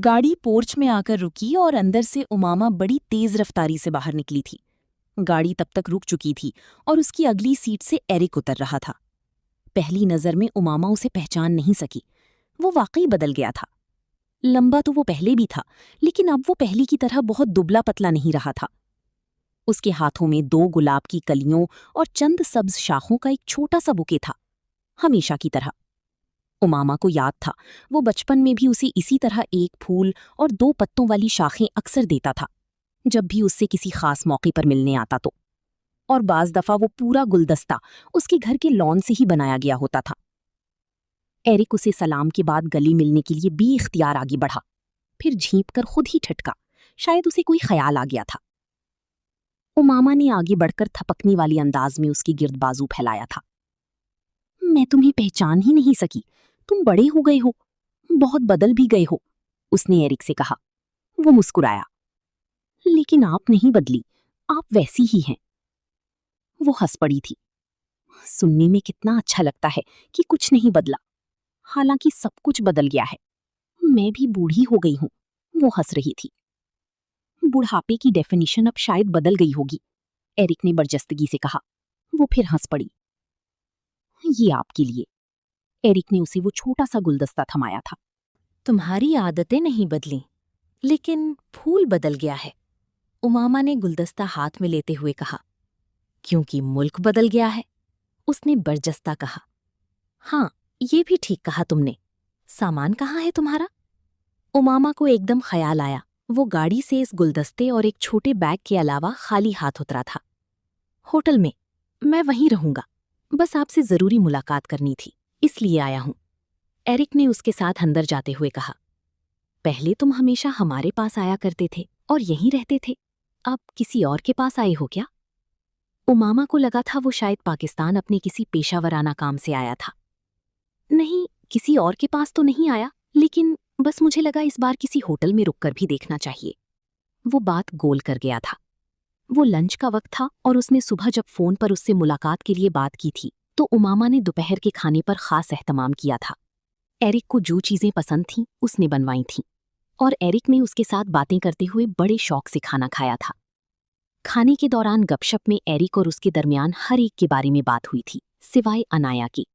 गाड़ी पोर्च में आकर रुकी और अंदर से उमामा बड़ी तेज रफ्तारी से बाहर निकली थी। गाड़ी तब तक रुक चुकी थी और उसकी अगली सीट से एरिक उतर रहा था। पहली नजर में उमामा उसे पहचान नहीं सकी। वो वाकई बदल गया था। लंबा तो वो पहले भी था, लेकिन अब वो पहले की तरह बहुत दुबला पतला नहीं रहा था। उसके हाथों में 2 गुलाब की कलियों और चंद सब्ज शाखों का एक छोटा सा बुके था, हमेशा की तरह। उमामा को याद था वो बचपन में भी उसे इसी तरह 1 फूल और 2 पत्तों वाली शाखें अक्सर देता था, जब भी उससे किसी खास मौके पर मिलने आता तो। और बाज दफा वो पूरा गुलदस्ता उसके घर के लॉन से ही बनाया गया होता था। एरिक उसे सलाम के बाद गले मिलने के लिए बेइख्तियार आगे बढ़ा, फिर झींप कर खुद ही ठटका। शायद उसे कोई ख्याल आ गया था। उमामा ने आगे बढ़कर थपकने वाली अंदाज में उसकी गिर्द बाजू फैलाया था। मैं तुम्हें पहचान ही नहीं सकी। तुम बड़े हो गए हो, बहुत बदल भी गए हो, उसने एरिक से कहा। वो मुस्कुराया। लेकिन आप नहीं बदली, आप वैसी ही हैं। वो हंस पड़ी थी। सुनने में कितना अच्छा लगता है कि कुछ नहीं बदला, हालांकि सब कुछ बदल गया है। मैं भी बूढ़ी हो गई हूं, वो हंस रही थी। बुढ़ापे की डेफिनेशन अब शायद बदल गई होगी, एरिक ने बरजस्तगी से कहा। वो फिर हंस पड़ी। ये आपके लिए। एरिक ने उसे वो छोटा सा गुलदस्ता थमाया था। तुम्हारी आदतें नहीं बदली, लेकिन फूल बदल गया है, उमामा ने गुलदस्ता हाथ में लेते हुए कहा। क्योंकि मुल्क बदल गया है, उसने बरजस्ता कहा। हाँ, ये भी ठीक कहा तुमने। सामान कहाँ है तुम्हारा? उमामा को एकदम ख्याल आया। वो गाड़ी से इस गुलदस्ते और एक छोटे बैग के अलावा खाली हाथ उतरा था। होटल में। मैं वहीं रहूंगा। बस आपसे जरूरी मुलाकात करनी थी, इसलिए आया हूं, एरिक ने उसके साथ अंदर जाते हुए कहा। पहले तुम हमेशा हमारे पास आया करते थे और यहीं रहते थे, अब किसी और के पास आए हो क्या? उमामा को लगा था वो शायद पाकिस्तान अपने किसी पेशावराना काम से आया था। नहीं, किसी और के पास तो नहीं आया, लेकिन बस मुझे लगा इस बार किसी होटल में रुककर भी देखना चाहिए। वो बात गोल कर गया था। वो लंच का वक्त था और उसने सुबह जब फोन पर उससे मुलाकात के लिए बात की थी तो उमामा ने दोपहर के खाने पर खास एहतमाम किया था। एरिक को जो चीजें पसंद थीं उसने बनवाई थीं, और एरिक ने उसके साथ बातें करते हुए बड़े शौक से खाना खाया था। खाने के दौरान गपशप में एरिक और उसके दरमियान हर एक के बारे में बात हुई थी, सिवाय अनाया की।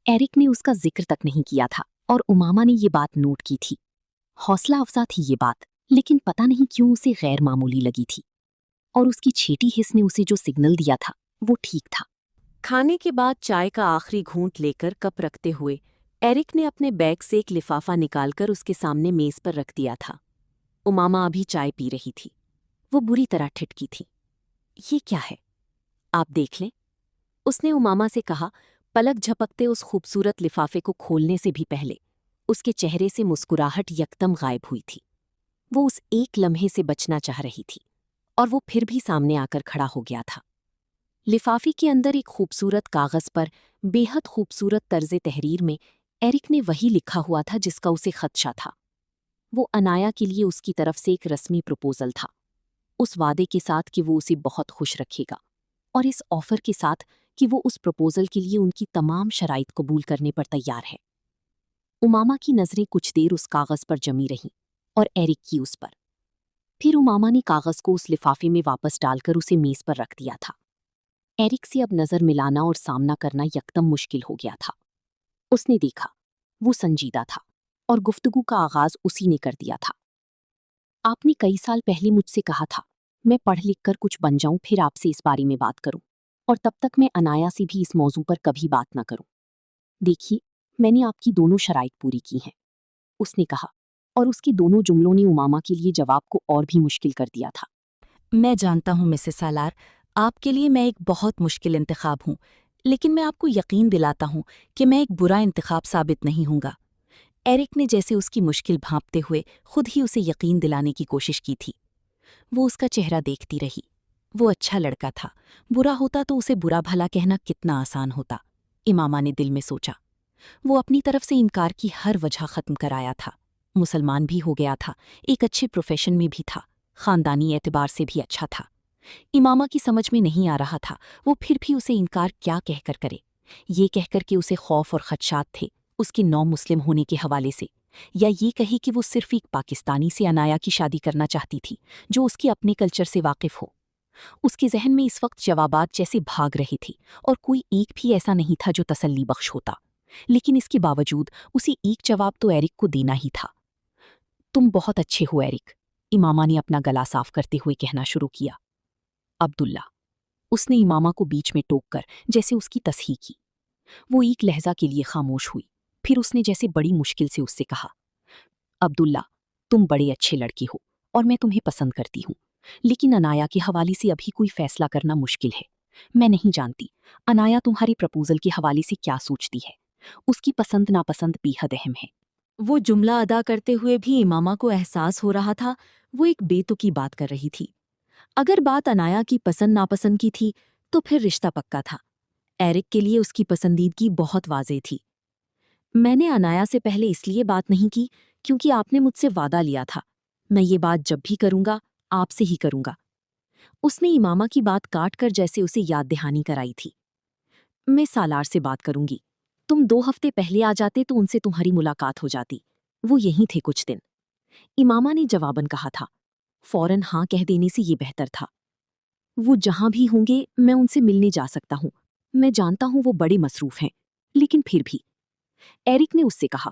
एरिक ने उसका जिक्र तक नहीं किया था और उमामा ने ये बात नोट की थी। हौसला अफजा थी ये बात, लेकिन पता नहीं क्यों उसे गैर मामूली लगी थी। और उसकी छेटी हिस्स ने उसे जो सिग्नल दिया था वो ठीक था। खाने के बाद चाय का आखिरी घूंट लेकर कप रखते हुए एरिक ने अपने बैग से एक लिफाफा निकालकर उसके सामने मेज पर रख दिया था। उमामा अभी चाय पी रही थी। वो बुरी तरह ठिठकी थी। ये क्या है? आप देख लें, उसने उमामा से कहा, पलक झपकते उस खूबसूरत लिफाफे को खोलने से भी पहले उसके चेहरे से मुस्कुराहट यकदम गायब हुई थी। वो उस एक लम्हे से बचना चाह रही थी और वो फिर भी सामने आकर खड़ा हो गया था। लिफाफे के अंदर एक खूबसूरत कागज पर बेहद खूबसूरत तर्ज़े तहरीर में एरिक ने वही लिखा हुआ था जिसका उसे खदशा था। वो अनाया के लिए उसकी तरफ से एक रस्मी प्रपोजल था, उस वादे के साथ कि वो उसे बहुत खुश रखेगा, और इस ऑफर के साथ कि वो उस प्रपोजल के लिए उनकी तमाम शराइत कबूल करने पर तैयार है। उमामा की नज़रें कुछ देर उस कागज पर जमी रहीं और एरिक की उस पर। फिर उमामा ने कागज को उस लिफाफे में वापस डालकर उसे मेज पर रख दिया था। एरिक से अब नजर मिलाना और सामना करना यकदम मुश्किल हो गया था। उसने देखा वो संजीदा था और गुफ्तगू का आगाज उसी ने कर दिया था। आपने कई साल पहले मुझसे कहा था मैं पढ़ लिख कर कुछ बन जाऊं, फिर आपसे इस बारे में बात करूं, और तब तक मैं अनाया से भी इस मौजू पर कभी बात न करूं। देखिए, मैंने आपकी दोनों शराइत पूरी की हैं, उसने कहा, और उसके दोनों जुमलों ने उमामा के लिए जवाब को और भी मुश्किल कर दिया था। मैं जानता हूं मिसेस सालार, आपके लिए मैं एक बहुत मुश्किल इंतखाब हूं, लेकिन मैं आपको यकीन दिलाता हूं कि मैं एक बुरा इंतखाब साबित नहीं हूंगा। एरिक ने जैसे उसकी मुश्किल भांपते हुए खुद ही उसे यकीन दिलाने की कोशिश की थी। वो उसका चेहरा देखती रही। वो अच्छा लड़का था, बुरा होता तो उसे बुरा भला कहना कितना आसान होता, इमामा ने दिल में सोचा। वो अपनी तरफ से इनकार की हर वजह खत्म कराया था। मुसलमान भी हो गया था, एक अच्छे प्रोफेशन में भी था, खानदानी एतबार से भी अच्छा था। इमामा की समझ में नहीं आ रहा था वो फिर भी उसे इनकार क्या कहकर करे। ये कहकर कि उसे खौफ और खदशात थे उसके नौ मुस्लिम होने के हवाले से, یا یہ کہے کہ وہ صرف ایک پاکستانی سے عنایا کی شادی کرنا چاہتی تھی جو اس کے اپنے کلچر سے واقف ہو؟ اس کے ذہن میں اس وقت جوابات جیسے بھاگ رہے تھے اور کوئی ایک بھی ایسا نہیں تھا جو تسلی بخش ہوتا، لیکن اس کے باوجود اسے ایک جواب تو ایرک کو دینا ہی تھا۔ تم بہت اچھے ہو ایرک، امامہ نے اپنا گلا صاف کرتے ہوئے کہنا شروع کیا۔ عبداللہ، اس نے امامہ کو بیچ میں ٹوک کر جیسے اس کی تصحیح کی۔ وہ ایک لہجہ کے لیے خاموش ہوئی، پھر اس نے جیسے بڑی مشکل سے اس سے کہا، عبداللہ، تم بڑے اچھے لڑکے ہو اور میں تمہیں پسند کرتی ہوں، لیکن عنایا کے حوالے سے ابھی کوئی فیصلہ کرنا مشکل ہے۔ میں نہیں جانتی عنایا تمہاری پرپوزل کے حوالے سے کیا سوچتی ہے۔ اس کی پسند ناپسند بے حد اہم ہے۔ وہ جملہ ادا کرتے ہوئے بھی امامہ کو احساس ہو رہا تھا وہ ایک بے تکی بات کر رہی تھی۔ اگر بات عنایا کی پسند ناپسند کی تھی تو پھر رشتہ پکا تھا۔ ایرک کے لیے اس کی پسندیدگی بہت واضح تھی۔ میں نے عنایا سے پہلے اس لیے بات نہیں کی کیونکہ آپ نے مجھ سے وعدہ لیا تھا، میں یہ بات جب بھی کروں گا آپ سے ہی کروں گا۔ اس نے امامہ کی بات کاٹ کر جیسے اسے یاد دہانی کرائی تھی۔ میں سالار سے بات کروں گی، تم 2 ہفتے پہلے آ جاتے تو ان سے تمہاری ملاقات ہو جاتی، وہ یہیں تھے کچھ دن، امامہ نے جواباً کہا تھا۔ فوراً ہاں کہہ دینے سے یہ بہتر تھا۔ وہ جہاں بھی ہوں گے میں ان سے ملنے جا سکتا ہوں، میں جانتا ہوں وہ بڑے مصروف ہیں، لیکن پھر بھی۔ ایرک نے اس سے کہا،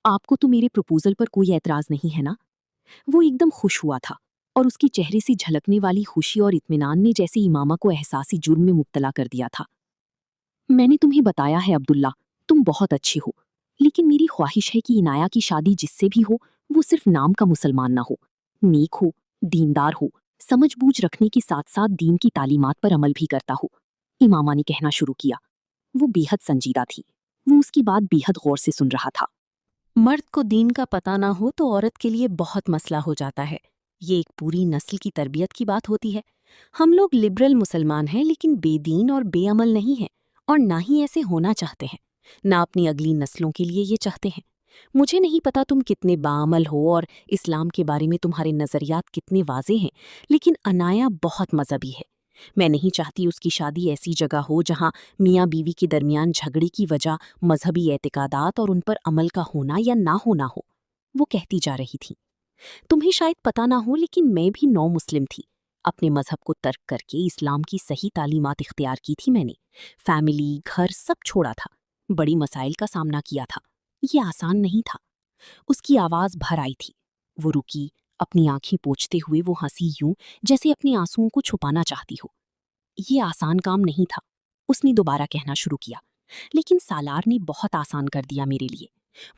آپ کو تو میرے پروپوزل پر کوئی اعتراض نہیں ہے نا؟ وہ ایک دم خوش ہوا تھا اور اس کی چہرے سے جھلکنے والی خوشی اور اطمینان نے جیسے امامہ کو احساسی جرم میں مبتلا کر دیا تھا۔ میں نے تمہیں بتایا ہے عبداللہ، تم بہت اچھے ہو، لیکن میری خواہش ہے کہ عنایا کی شادی جس سے بھی ہو وہ صرف نام کا مسلمان نہ ہو، نیک ہو، دیندار ہو، سمجھ بوجھ رکھنے کے ساتھ ساتھ دین کی تعلیمات پر عمل بھی کرتا ہو، امامہ نے کہنا شروع کیا۔ وہ بے حد سنجیدہ تھی، وہ اس کی بات بے حد غور سے سن رہا تھا۔ مرد کو دین کا پتہ نہ ہو تو عورت کے لیے بہت مسئلہ ہو جاتا ہے، یہ ایک پوری نسل کی تربیت کی بات ہوتی ہے۔ ہم لوگ لبرل مسلمان ہیں لیکن بے دین اور بے عمل نہیں ہیں، اور نہ ہی ایسے ہونا چاہتے ہیں، نہ اپنی اگلی نسلوں کے لیے یہ چاہتے ہیں۔ مجھے نہیں پتا تم کتنے باعمل ہو اور اسلام کے بارے میں تمہارے نظریات کتنے واضح ہیں، لیکن عنایا بہت مذہبی ہے۔ میں نہیں چاہتی اس کی شادی ایسی جگہ ہو جہاں میاں بیوی کے درمیان جھگڑے کی وجہ مذہبی اعتقادات اور ان پر عمل کا ہونا یا نہ ہونا ہو۔ وہ کہتی جا رہی تھی، تمہیں شاید پتہ نہ ہو لیکن میں بھی نو مسلم تھی، اپنے مذہب کو ترک کر کے اسلام کی صحیح تعلیمات اختیار کی تھی میں نے، فیملی، گھر سب چھوڑا تھا، بڑی مسائل کا سامنا کیا تھا، یہ آسان نہیں تھا۔ اس کی آواز بھر آئی تھی، وہ رکی، اپنی آنکھیں پوچھتے ہوئے وہ ہنسی یوں جیسے اپنے آنسوؤں کو چھپانا چاہتی ہو۔ یہ آسان کام نہیں تھا، اس نے دوبارہ کہنا شروع کیا، لیکن سالار نے بہت آسان کر دیا میرے لیے۔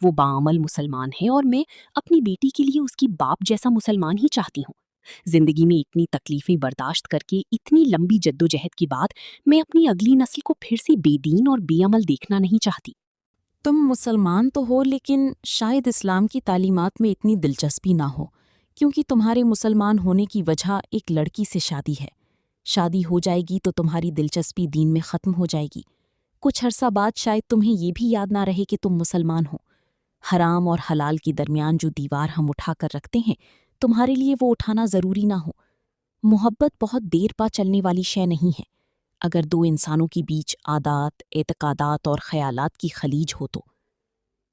وہ باعمل مسلمان ہے اور میں اپنی بیٹی کے لیے اس کی باپ جیسا مسلمان ہی چاہتی ہوں۔ زندگی میں اتنی تکلیفیں برداشت کر کے اتنی لمبی جدوجہد کے بعد میں اپنی اگلی نسل کو پھر سے بے دین اور بے عمل دیکھنا نہیں چاہتی۔ تم مسلمان تو ہو لیکن شاید اسلام کی تعلیمات میں اتنی دلچسپی نہ ہو، کیونکہ تمہارے مسلمان ہونے کی وجہ ایک لڑکی سے شادی ہے۔ شادی ہو جائے گی تو تمہاری دلچسپی دین میں ختم ہو جائے گی۔ کچھ عرصہ بعد شاید تمہیں یہ بھی یاد نہ رہے کہ تم مسلمان ہو۔ حرام اور حلال کے درمیان جو دیوار ہم اٹھا کر رکھتے ہیں تمہارے لیے وہ اٹھانا ضروری نہ ہو۔ محبت بہت دیر پا چلنے والی شے نہیں ہے۔ اگر 2 انسانوں کے بیچ عادات، اعتقادات اور خیالات کی خلیج ہو تو۔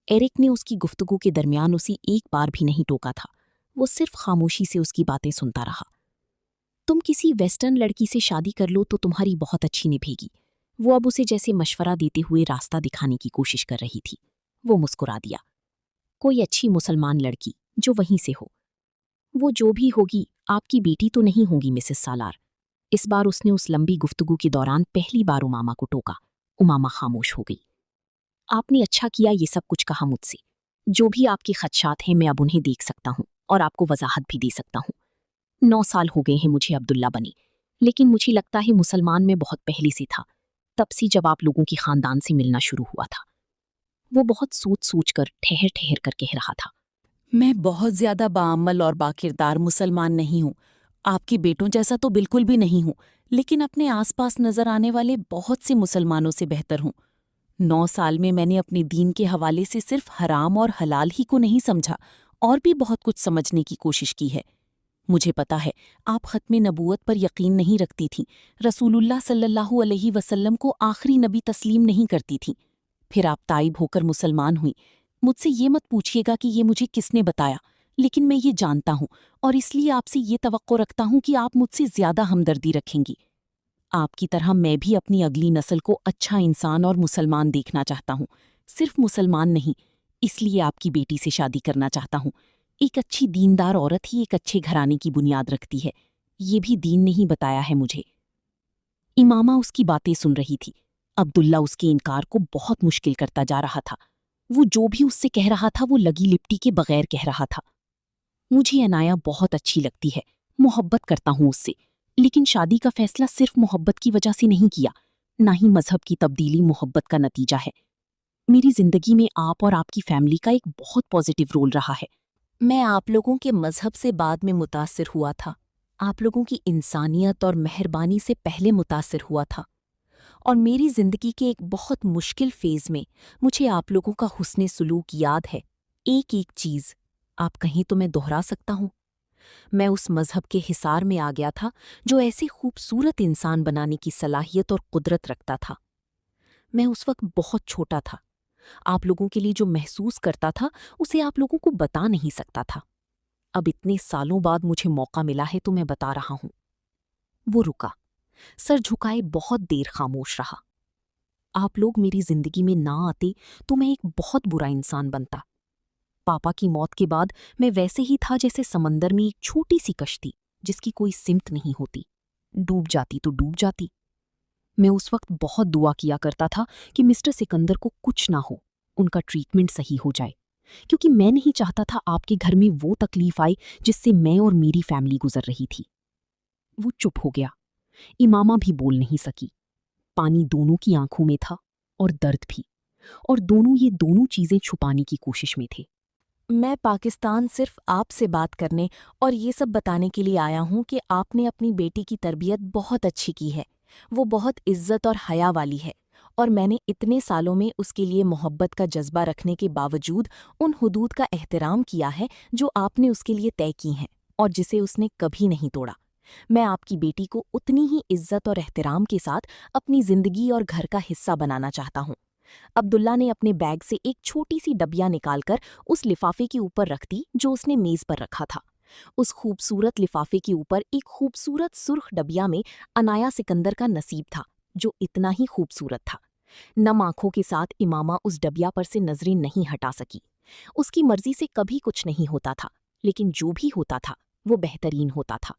ایرک نے اس کی گفتگو کے درمیان اسے ایک بار بھی نہیں ٹوکا تھا، وہ صرف خاموشی سے اس کی باتیں سنتا رہا۔ تم کسی ویسٹرن لڑکی سے شادی کر لو تو تمہاری بہت اچھی نبھے گی، وہ اب اسے جیسے مشورہ دیتے ہوئے راستہ دکھانے کی کوشش کر رہی تھی۔ وہ مسکرا دیا، کوئی اچھی مسلمان لڑکی جو وہیں سے ہو۔ وہ جو بھی ہوگی آپ کی بیٹی تو نہیں ہوگی مسز سالار۔ اس بار اس نے اس لمبی گفتگو کے دوران پہلی بار امامہ کو ٹوکا۔ امامہ خاموش ہو گئی۔ آپ نے اچھا کیا یہ سب کچھ کہا مجھ سے، جو بھی آپ کے خدشات ہیں میں اب انہیں دیکھ سکتا ہوں اور آپ کو وضاحت بھی دے سکتا ہوں۔ 9 سال ہو گئے ہیں مجھے عبداللہ بنے، لیکن مجھے لگتا ہے مسلمان میں بہت پہلے سے تھا، تب سے جب آپ لوگوں کی خاندان سے ملنا شروع ہوا تھا۔ وہ بہت سوچ کر ٹھہر کر کہہ رہا تھا، میں بہت زیادہ باعمل اور باکردار مسلمان نہیں ہوں، آپ کے بیٹوں جیسا تو بالکل بھی نہیں ہوں، لیکن اپنے آس پاس نظر آنے والے بہت سے مسلمانوں سے بہتر ہوں۔ 9 سال میں نے اپنے دین کے حوالے سے صرف حرام اور حلال ہی کو نہیں سمجھا، اور بھی بہت کچھ سمجھنے کی کوشش کی ہے۔ مجھے پتا ہے آپ ختم نبوت پر یقین نہیں رکھتی تھیں، رسول اللہ صلی اللہ علیہ وسلم کو آخری نبی تسلیم نہیں کرتی تھیں، پھر آپ تائب ہو کر مسلمان ہوئیں، मुझसे ये मत पूछिएगा कि ये मुझे किसने बताया, लेकिन मैं ये जानता हूँ और इसलिए आपसे ये तवक्को रखता हूँ कि आप मुझसे ज्यादा हमदर्दी रखेंगी। आपकी तरह मैं भी अपनी अगली नस्ल को अच्छा इंसान और मुसलमान देखना चाहता हूँ। सिर्फ मुसलमान नहीं, इसलिए आपकी बेटी से शादी करना चाहता हूँ। एक अच्छी दीनदार औरत ही एक अच्छे घराने की बुनियाद रखती है, ये भी दीन ने ही बताया है मुझे। इमामा उसकी बातें सुन रही थी। अब्दुल्ला उसके इनकार को बहुत मुश्किल करता जा रहा था। वो जो भी उससे कह रहा था वो लगी लिपटी के बगैर कह रहा था। मुझे अनाया बहुत अच्छी लगती है, मोहब्बत करता हूँ उससे, लेकिन शादी का फैसला सिर्फ मोहब्बत की वजह से नहीं किया, ना ही मजहब की तब्दीली मोहब्बत का नतीजा है। मेरी जिंदगी में आप और आपकी फैमिली का एक बहुत पॉजिटिव रोल रहा है। मैं आप लोगों के मजहब से बाद में मुतासिर हुआ था, आप लोगों की इंसानियत और मेहरबानी से पहले मुतासिर हुआ था, और मेरी जिंदगी के एक बहुत मुश्किल फेज में मुझे आप लोगों का हुस्ने सुलूक याद है। एक एक चीज आप कहीं तो मैं दोहरा सकता हूँ। मैं उस मजहब के हिसार में आ गया था जो ऐसे खूबसूरत इंसान बनाने की सलाहियत और कुदरत रखता था। मैं उस वक्त बहुत छोटा था, आप लोगों के लिए जो महसूस करता था उसे आप लोगों को बता नहीं सकता था। अब इतने सालों बाद मुझे मौका मिला है तो मैं बता रहा हूं। वो रुका, सर झुकाए बहुत देर खामोश रहा। आप लोग मेरी जिंदगी में ना आते तो मैं एक बहुत बुरा इंसान बनता। पापा की मौत के बाद मैं वैसे ही था जैसे समंदर में एक छोटी सी कश्ती जिसकी कोई सिमत नहीं होती, डूब जाती तो डूब जाती। मैं उस वक्त बहुत दुआ किया करता था कि मिस्टर सिकंदर को कुछ ना हो, उनका ट्रीटमेंट सही हो जाए, क्योंकि मैं नहीं चाहता था आपके घर में वो तकलीफ आए जिससे मैं और मेरी फैमिली गुजर रही थी। वो चुप हो गया। इमामा भी बोल नहीं सकी। पानी दोनों की आंखों में था और दर्द भी, और दोनों ये दोनों चीजें छुपाने की कोशिश में थे। मैं पाकिस्तान सिर्फ आपसे बात करने और ये सब बताने के लिए आया हूँ कि आपने अपनी बेटी की तरबियत बहुत अच्छी की है। वो बहुत इज्जत और हया वाली है, और मैंने इतने सालों में उसके लिए मोहब्बत का जज्बा रखने के बावजूद उन हुदूद का एहतराम किया है जो आपने उसके लिए तय की हैं और जिसे उसने कभी नहीं तोड़ा। मैं आपकी बेटी को उतनी ही इज्जत और एहतराम के साथ अपनी जिंदगी और घर का हिस्सा बनाना चाहता हूँ। अब्दुल्ला ने अपने बैग से एक छोटी सी डबिया निकालकर उस लिफाफे के ऊपर रख दी जो उसने मेज पर रखा था। उस खूबसूरत लिफाफे के ऊपर एक खूबसूरत सुर्ख डबिया में अनाया सिकंदर का नसीब था, जो इतना ही खूबसूरत था। नम आंखों के साथ इमामा उस डबिया पर से नजरें नहीं हटा सकी। उसकी मर्जी से कभी कुछ नहीं होता था, लेकिन जो भी होता था वो बेहतरीन होता था।